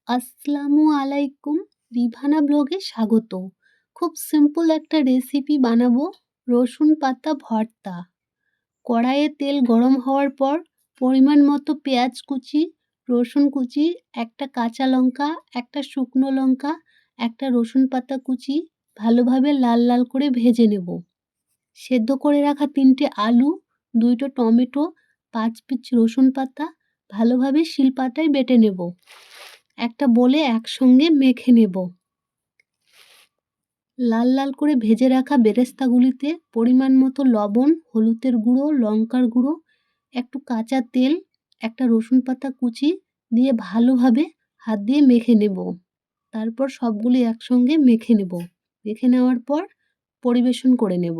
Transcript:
আসসালামু আলাইকুম। রিভানা ব্লগে স্বাগত। খুব সিম্পল একটা রেসিপি বানাবো, রসুন পাতা ভর্তা। কড়াইয়ে তেল গরম হওয়ার পর পরিমাণ মতো পেঁয়াজ কুচি, রসুন কুচি, একটা কাঁচা লঙ্কা, একটা শুকনো লঙ্কা, একটা রসুন পাতা কুচি ভালোভাবে লাল লাল করে ভেজে নেব। সেদ্ধ করে রাখা 3টে আলু, 2টো টমেটো, 5 পিস রসুন পাতা ভালোভাবে শিলপাটায় বেটে নেব। একটা বলে একসঙ্গে মেখে নেব। লাল লাল করে ভেজে রাখা বেরেস্তাগুলিতে পরিমাণ মতো লবণ, হলুদের গুঁড়ো, লঙ্কার গুঁড়ো, একটু কাঁচা তেল, একটা রসুন পাতা কুচি দিয়ে ভালোভাবে হাত দিয়ে মেখে নেব। তারপর সবগুলি একসঙ্গে মেখে নেব। মেখে নেওয়ার পর পরিবেশন করে নেব।